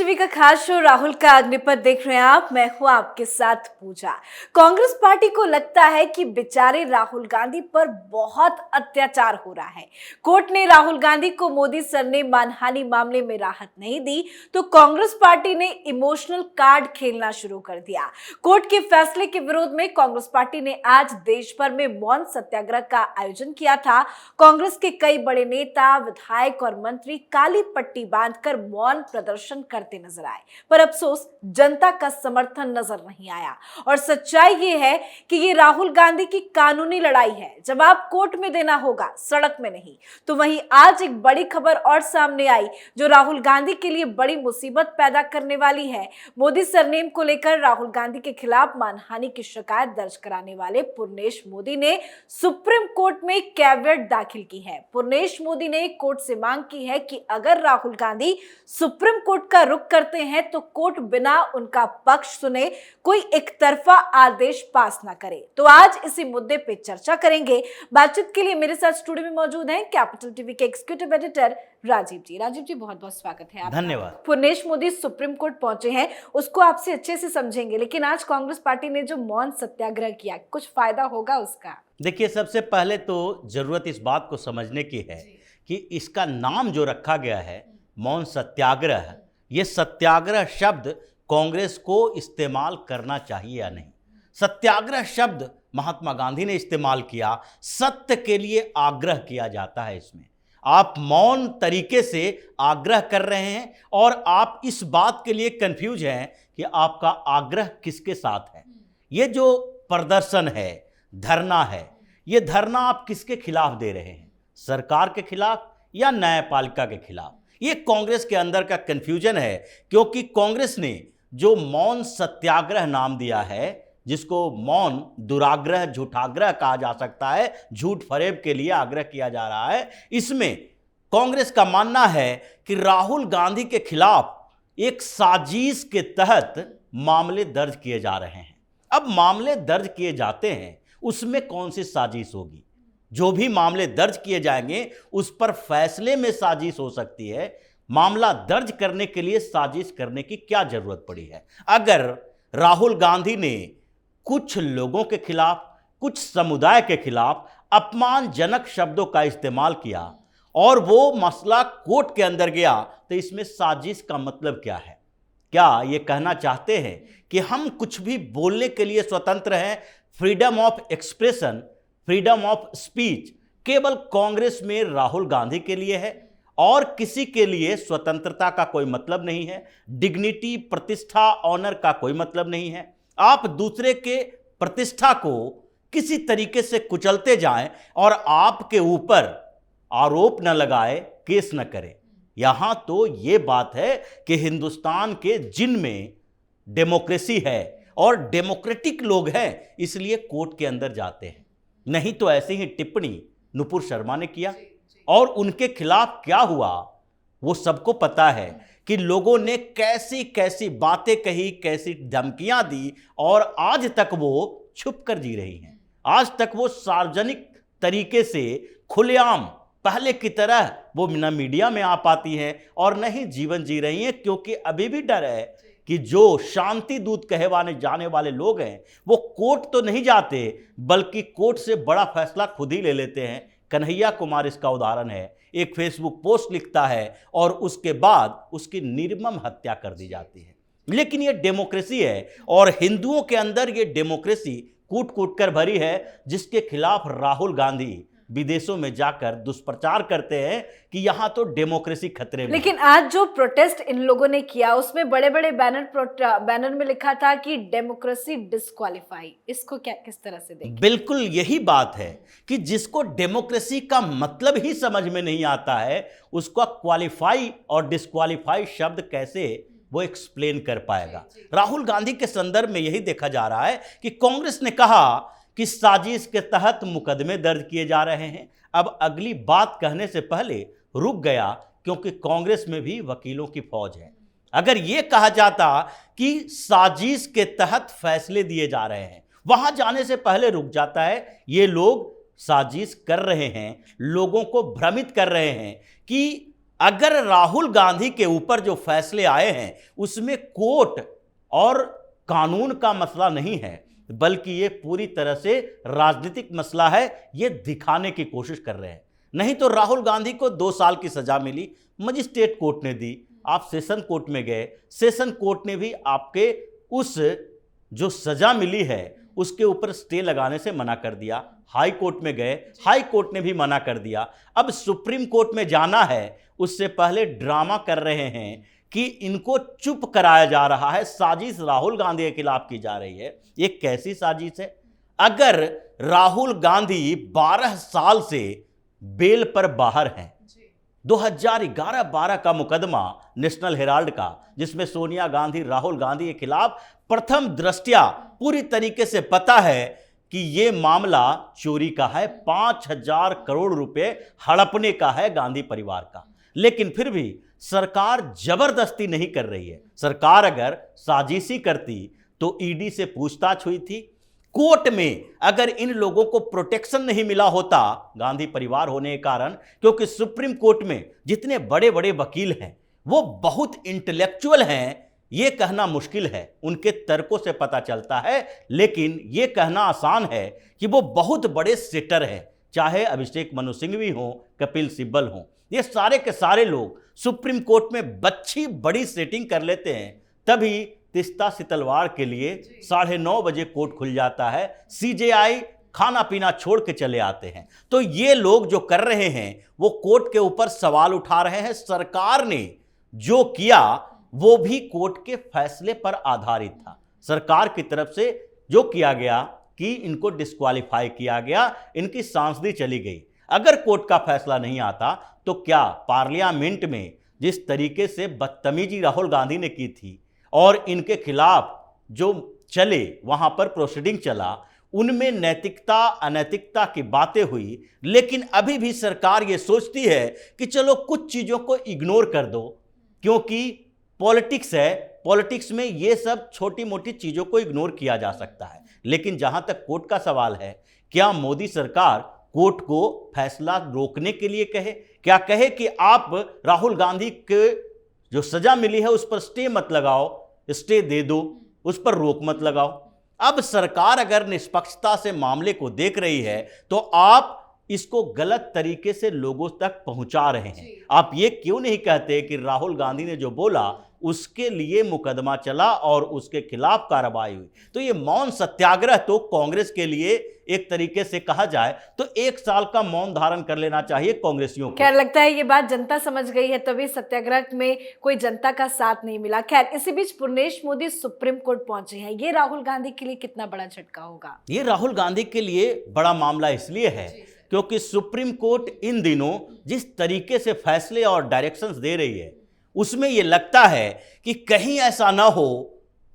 TV का खास show Rahul का अग्निपथ देख रहे हैं आप। मैं हूं आपके साथ पूजा। कांग्रेस पार्टी को लगता है कि बेचारे राहुल गांधी पर बहुत अत्याचार हो रहा है। कोर्ट ने राहुल गांधी को मोदी सर ने मानहानि मामले में राहत नहीं दी तो कांग्रेस पार्टी ने इमोशनल कार्ड खेलना शुरू कर दिया। कोर्ट के फैसले के विरोध में कांग्रेस पार्टी ने आज देश भर में मौन सत्याग्रह का आयोजन किया था। कांग्रेस के कई बड़े नेता, विधायक और मंत्री काली पट्टी बांधकर मौन प्रदर्शन करते नजर आए, पर अफसोस जनता का समर्थन नजर नहीं आया। और सच्चाई ये है कि ये राहुल गांधी की कानूनी लड़ाई है, जवाब कोर्ट में देना होगा, सड़क में नहीं। तो वहीं आज एक बड़ी खबर और सामने आई जो राहुल गांधी के लिए बड़ी मुसीबत पैदा करने वाली है। मोदी सरनेम को लेकर राहुल गांधी के खिलाफ मानहानि की शिकायत दर्ज कराने वाले पुर्नेश मोदी ने सुप्रीम कोर्ट में कैविएट दाखिल की है। पुर्नेश मोदी ने कोर्ट से मांग की है कि अगर राहुल गांधी सुप्रीम कोर्ट का रुख करते हैं तो कोर्ट बिना उनका पक्ष सुने कोई एक तरफा आदेश पास ना करे। तो आज इसी मुद्दे पे चर्चा करेंगे। बातचीत के लिए मेरे साथ स्टूडियो में मौजूद हैं कैपिटल टीवी के एग्जीक्यूटिव एडिटर राजीव जी। राजीव जी, बहुत बहुत स्वागत है आपका। धन्यवाद। पुर्नेश मोदी सुप्रीम कोर्ट पहुंचे हैं, उसको आपसे अच्छे से समझेंगे, लेकिन आज कांग्रेस पार्टी ने जो मौन सत्याग्रह किया, कुछ फायदा होगा उसका? देखिए, सबसे पहले तो जरूरत इस बात को समझने की है कि इसका नाम जो रखा गया है मौन सत्याग्रह, ये सत्याग्रह शब्द कांग्रेस को इस्तेमाल करना चाहिए या नहीं। सत्याग्रह शब्द महात्मा गांधी ने इस्तेमाल किया, सत्य के लिए आग्रह किया जाता है। इसमें आप मौन तरीके से आग्रह कर रहे हैं और आप इस बात के लिए कंफ्यूज हैं कि आपका आग्रह किसके साथ है। ये जो प्रदर्शन है, धरना है, ये धरना आप किसके खिलाफ दे रहे हैं? सरकार के खिलाफ या न्यायपालिका के खिलाफ? ये कांग्रेस के अंदर का कंफ्यूजन है, क्योंकि कांग्रेस ने जो मौन सत्याग्रह नाम दिया है, जिसको मौन दुराग्रह, झूठाग्रह कहा जा सकता है, झूठ फरेब के लिए आग्रह किया जा रहा है, इसमें कांग्रेस का मानना है कि राहुल गांधी के खिलाफ एक साजिश के तहत मामले दर्ज किए जा रहे हैं। अब मामले दर्ज किए जाते हैं, उसमें कौन सी साजिश होगी? जो भी मामले दर्ज किए जाएंगे उस पर फैसले में साजिश हो सकती है। मामला दर्ज करने के लिए साजिश करने की क्या जरूरत पड़ी है? अगर राहुल गांधी ने कुछ लोगों के खिलाफ, कुछ समुदाय के खिलाफ अपमानजनक शब्दों का इस्तेमाल किया और वो मसला कोर्ट के अंदर गया, तो इसमें साजिश का मतलब क्या है? क्या ये कहना चाहते हैं कि हम कुछ भी बोलने के लिए स्वतंत्र हैं? Freedom of expression, freedom of speech केवल कांग्रेस में राहुल गांधी के लिए है और किसी के लिए स्वतंत्रता का कोई मतलब नहीं है। डिग्निटी, प्रतिष्ठा, ऑनर का कोई मतलब नहीं है। आप दूसरे के प्रतिष्ठा को किसी तरीके से कुचलते जाएं और आपके ऊपर आरोप न लगाए, केस न करें। यहां तो ये बात है कि हिंदुस्तान के जिनमें डेमोक्रेसी है और डेमोक्रेटिक लोग हैं, इसलिए कोर्ट के अंदर जाते हैं। नहीं तो ऐसी ही टिप्पणी नुपुर शर्मा ने किया और उनके खिलाफ क्या हुआ वो सबको पता है कि लोगों ने कैसी कैसी बातें कही, कैसी धमकियां दी और आज तक वो छुप कर जी रही हैं। आज तक वो सार्वजनिक तरीके से खुलेआम पहले की तरह वो न मीडिया में आ पाती हैं और न ही जीवन जी रही हैं, क्योंकि अभी भी डर है कि जो शांति दूत कहवाने जाने वाले लोग हैं वो कोर्ट तो नहीं जाते, बल्कि कोर्ट से बड़ा फैसला खुद ही ले लेते हैं। कन्हैया कुमार इसका उदाहरण है। एक फेसबुक पोस्ट लिखता है और उसके बाद उसकी निर्मम हत्या कर दी जाती है। लेकिन ये डेमोक्रेसी है और हिंदुओं के अंदर ये डेमोक्रेसी कूट कूट कर भरी है, जिसके खिलाफ राहुल गांधी विदेशों में जाकर दुष्प्रचार करते हैं कि यहां तो डेमोक्रेसी खतरे में। लेकिन आज जो प्रोटेस्ट इन लोगों ने किया उसमें बड़े बड़े बैनर में लिखा था कि डेमोक्रेसी डिस्क्वालीफाई। इसको क्या, किस तरह से देखें? बिल्कुल यही बात है कि जिसको डेमोक्रेसी का मतलब ही समझ में नहीं आता है, उसको क्वालिफाई और डिस्क्वालीफाई शब्द कैसे वो एक्सप्लेन कर पाएगा। राहुल गांधी के संदर्भ में यही देखा जा रहा है कि कांग्रेस ने कहा कि साजिश के तहत मुकदमे दर्ज किए जा रहे हैं। अब अगली बात कहने से पहले रुक गया, क्योंकि कांग्रेस में भी वकीलों की फौज है। अगर यह कहा जाता कि साजिश के तहत फैसले दिए जा रहे हैं, वहां जाने से पहले रुक जाता है। ये लोग साजिश कर रहे हैं, लोगों को भ्रमित कर रहे हैं कि अगर राहुल गांधी के ऊपर जो फैसले आए हैं उसमें कोर्ट और कानून का मसला नहीं है, बल्कि ये पूरी तरह से राजनीतिक मसला है, ये दिखाने की कोशिश कर रहे हैं। नहीं तो राहुल गांधी को 2 साल की सजा मिली, मजिस्ट्रेट कोर्ट ने दी, आप सेशन कोर्ट में गए, सेशन कोर्ट ने भी आपके उस जो सजा मिली है उसके ऊपर स्टे लगाने से मना कर दिया। हाई कोर्ट में गए, हाई कोर्ट ने भी मना कर दिया। अब सुप्रीम कोर्ट में जाना है, उससे पहले ड्रामा कर रहे हैं कि इनको चुप कराया जा रहा है, साजिश राहुल गांधी के खिलाफ की जा रही है। ये कैसी साजिश है? अगर राहुल गांधी 12 साल से बेल पर बाहर हैं, 2011-12 का मुकदमा नेशनल हेराल्ड का, जिसमें सोनिया गांधी राहुल गांधी के खिलाफ प्रथम दृष्टया पूरी तरीके से पता है कि ये मामला चोरी का है, 5,000 करोड़ रुपए हड़पने का है गांधी परिवार का। लेकिन फिर भी सरकार जबरदस्ती नहीं कर रही है। सरकार अगर साजिशी करती तो ईडी से पूछताछ हुई थी, कोर्ट में अगर इन लोगों को प्रोटेक्शन नहीं मिला होता गांधी परिवार होने के कारण, क्योंकि सुप्रीम कोर्ट में जितने बड़े बड़े वकील हैं वो बहुत इंटेलेक्चुअल हैं, ये कहना मुश्किल है, उनके तर्कों से पता चलता है, लेकिन ये कहना आसान है कि वो बहुत बड़े सेटर हैं। चाहे अभिषेक मनु सिंघवी हो, कपिल सिब्बल हो, ये सारे के सारे लोग सुप्रीम कोर्ट में बच्ची बड़ी सेटिंग कर लेते हैं, तभी तीस्ता सितलवाड़ के लिए 9:30 बजे कोर्ट खुल जाता है, सीजेआई खाना पीना छोड़ के चले आते हैं। तो ये लोग जो कर रहे हैं वो कोर्ट के ऊपर सवाल उठा रहे हैं। सरकार ने जो किया वो भी कोर्ट के फैसले पर आधारित था। सरकार की तरफ से जो किया गया कि इनको डिस्क्वालीफाई किया गया, इनकी सांसदी चली गई। अगर कोर्ट का फैसला नहीं आता तो क्या पार्लियामेंट में जिस तरीके से बदतमीजी राहुल गांधी ने की थी और इनके खिलाफ जो चले वहां पर प्रोसीडिंग चला, उनमें नैतिकता अनैतिकता की बातें हुई, लेकिन अभी भी सरकार ये सोचती है कि चलो कुछ चीज़ों को इग्नोर कर दो, क्योंकि पॉलिटिक्स है, पॉलिटिक्स में ये सब छोटी मोटी चीज़ों को इग्नोर किया जा सकता है। लेकिन जहां तक कोर्ट का सवाल है, क्या मोदी सरकार कोर्ट को फैसला रोकने के लिए कहे? क्या कहे कि आप राहुल गांधी के जो सजा मिली है उस पर स्टे मत लगाओ, स्टे दे दो, उस पर रोक मत लगाओ? अब सरकार अगर निष्पक्षता से मामले को देख रही है तो आप इसको गलत तरीके से लोगों तक पहुंचा रहे हैं। आप ये क्यों नहीं कहते कि राहुल गांधी ने जो बोला उसके लिए मुकदमा चला और उसके खिलाफ कार्रवाई हुई? तो ये मौन सत्याग्रह तो कांग्रेस के लिए एक तरीके से कहा जाए तो 1 साल का मौन धारण कर लेना चाहिए कांग्रेसियों को। खैर, लगता है ये बात जनता समझ गई है, तभी सत्याग्रह में कोई जनता का साथ नहीं मिला। खैर, इसी बीच पुर्णेश मोदी सुप्रीम कोर्ट पहुंचे हैं। ये राहुल गांधी के लिए कितना बड़ा झटका होगा? ये राहुल गांधी के लिए बड़ा मामला इसलिए है क्योंकि सुप्रीम कोर्ट इन दिनों जिस तरीके से फैसले और डायरेक्शंस दे रही है, उसमें यह लगता है कि कहीं ऐसा ना हो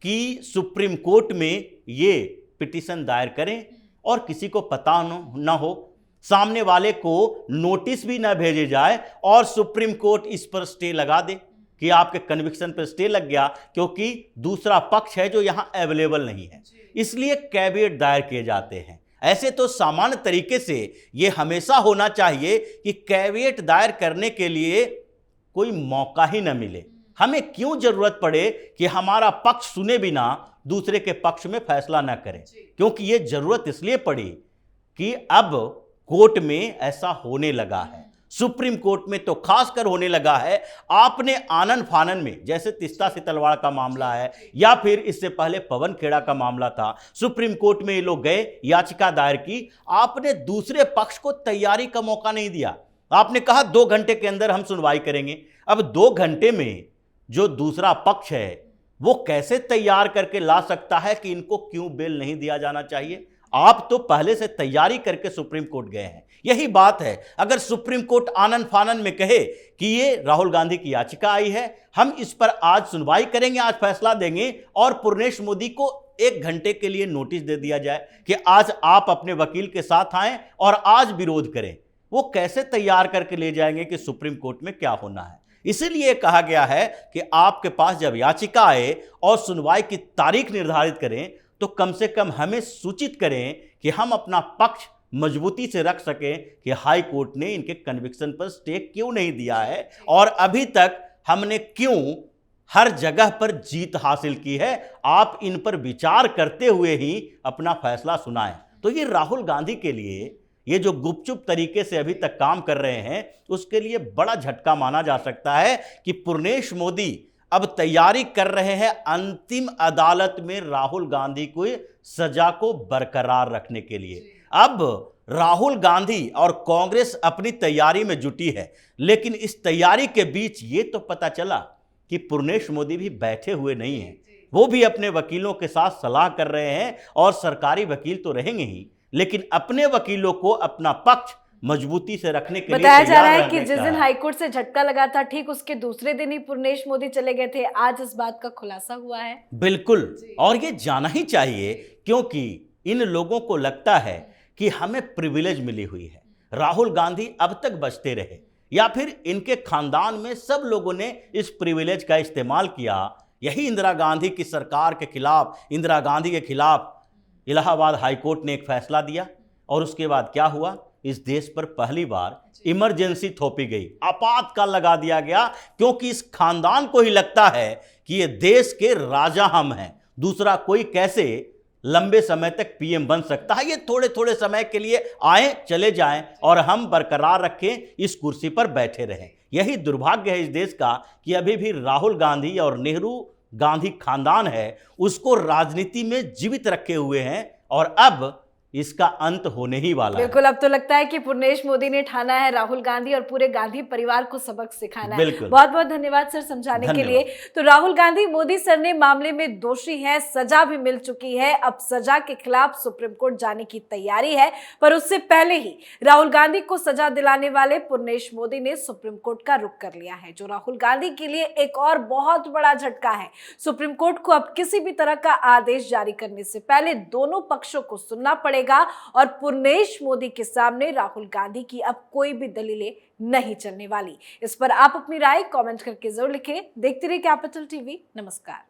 कि सुप्रीम कोर्ट में ये पिटीशन दायर करें और किसी को पता ना हो, सामने वाले को नोटिस भी ना भेजे जाए और सुप्रीम कोर्ट इस पर स्टे लगा दे कि आपके कन्विक्शन पर स्टे लग गया, क्योंकि दूसरा पक्ष है जो यहां अवेलेबल नहीं है, इसलिए कैविएट दायर किए जाते हैं। ऐसे तो सामान्य तरीके से ये हमेशा होना चाहिए कि कैविएट दायर करने के लिए कोई मौका ही न मिले। हमें क्यों जरूरत पड़े कि हमारा पक्ष सुने बिना दूसरे के पक्ष में फैसला न करें? क्योंकि ये जरूरत इसलिए पड़ी कि अब कोर्ट में ऐसा होने लगा है, सुप्रीम कोर्ट में तो खासकर होने लगा है। आपने आनन फानन में, जैसे तीस्ता सितलवाड़ का मामला है या फिर इससे पहले पवन खेड़ा का मामला था, सुप्रीम कोर्ट में ये लोग गए, याचिका दायर की, आपने दूसरे पक्ष को तैयारी का मौका नहीं दिया। आपने कहा 2 घंटे के अंदर हम सुनवाई करेंगे। अब 2 घंटे में जो दूसरा पक्ष है वो कैसे तैयार करके ला सकता है कि इनको क्यों बेल नहीं दिया जाना चाहिए? आप तो पहले से तैयारी करके सुप्रीम कोर्ट गए हैं। यही बात है, अगर सुप्रीम कोर्ट आनन फानन में कहे कि ये राहुल गांधी की याचिका आई है, हम इस पर आज सुनवाई करेंगे, आज फैसला देंगे, और पुर्णेश मोदी को 1 घंटे के लिए नोटिस दे दिया जाए कि आज आप अपने वकील के साथ आएं और आज विरोध करें, वो कैसे तैयार करके ले जाएंगे कि सुप्रीम कोर्ट में क्या होना है? इसीलिए कहा गया है कि आपके पास जब याचिका आए और सुनवाई की तारीख निर्धारित करें तो कम से कम हमें सूचित करें कि हम अपना पक्ष मजबूती से रख सकें कि हाई कोर्ट ने इनके कन्विक्शन पर स्टे क्यों नहीं दिया है और अभी तक हमने क्यों हर जगह पर जीत हासिल की है। आप इन पर विचार करते हुए ही अपना फैसला सुनाएं। तो ये राहुल गांधी के लिए ये जो गुपचुप तरीके से अभी तक काम कर रहे हैं उसके लिए बड़ा झटका माना जा सकता है कि पूर्णेश मोदी अब तैयारी कर रहे हैं अंतिम अदालत में राहुल गांधी को सजा को बरकरार रखने के लिए। अब राहुल गांधी और कांग्रेस अपनी तैयारी में जुटी है, लेकिन इस तैयारी के बीच ये तो पता चला कि पूर्णेश मोदी भी बैठे हुए नहीं हैं। वो भी अपने वकीलों के साथ सलाह कर रहे हैं और सरकारी वकील तो रहेंगे ही, लेकिन अपने वकीलों को अपना पक्ष मजबूती से रखने के लिए बताया जा रहा है कि जिस दिन हाईकोर्ट से झटका लगा था ठीक उसके दूसरे दिन ही पूर्णेश मोदी चले गए थे। आज इस बात का खुलासा हुआ है। बिल्कुल, और ये जाना ही चाहिए क्योंकि इन लोगों को लगता है कि हमें प्रिविलेज मिली हुई है। राहुल गांधी अब तक बचते रहे या फिर इनके खानदान में सब लोगों ने इस प्रिविलेज का इस्तेमाल किया। यही इंदिरा गांधी की सरकार के खिलाफ, इंदिरा गांधी के खिलाफ इलाहाबाद हाईकोर्ट ने एक फैसला दिया और उसके बाद क्या हुआ, इस देश पर पहली बार इमरजेंसी थोपी गई, आपातकाल लगा दिया गया, क्योंकि इस खानदान को ही लगता है कि ये देश के राजा हम हैं, दूसरा कोई कैसे लंबे समय तक पीएम बन सकता है। ये थोड़े थोड़े समय के लिए आए चले जाएं और हम बरकरार रखें, इस कुर्सी पर बैठे रहें। यही दुर्भाग्य है इस देश का कि अभी भी राहुल गांधी और नेहरू गांधी खानदान है उसको राजनीति में जीवित रखे हुए हैं और अब इसका अंत होने ही वाला है। बिल्कुल, अब तो लगता है कि पूर्णेश मोदी ने ठाना है राहुल गांधी और पूरे गांधी परिवार को सबक सिखाना है। बहुत बहुत धन्यवाद सर समझाने के लिए। तो राहुल गांधी मोदी सर ने मामले में दोषी हैं, सजा भी मिल चुकी है, अब सजा के खिलाफ सुप्रीम कोर्ट जाने की तैयारी है। पर उससे पहले ही राहुल गांधी को सजा दिलाने वाले पूर्णेश मोदी ने सुप्रीम कोर्ट का रुख कर लिया है, जो राहुल गांधी के लिए एक और बहुत बड़ा झटका है। सुप्रीम कोर्ट को अब किसी भी तरह का आदेश जारी करने से पहले दोनों पक्षों को सुनना पड़ेगा और पूर्णेश मोदी के सामने राहुल गांधी की अब कोई भी दलीलें नहीं चलने वाली। इस पर आप अपनी राय कमेंट करके जरूर लिखें। देखते रहिए कैपिटल टीवी। नमस्कार।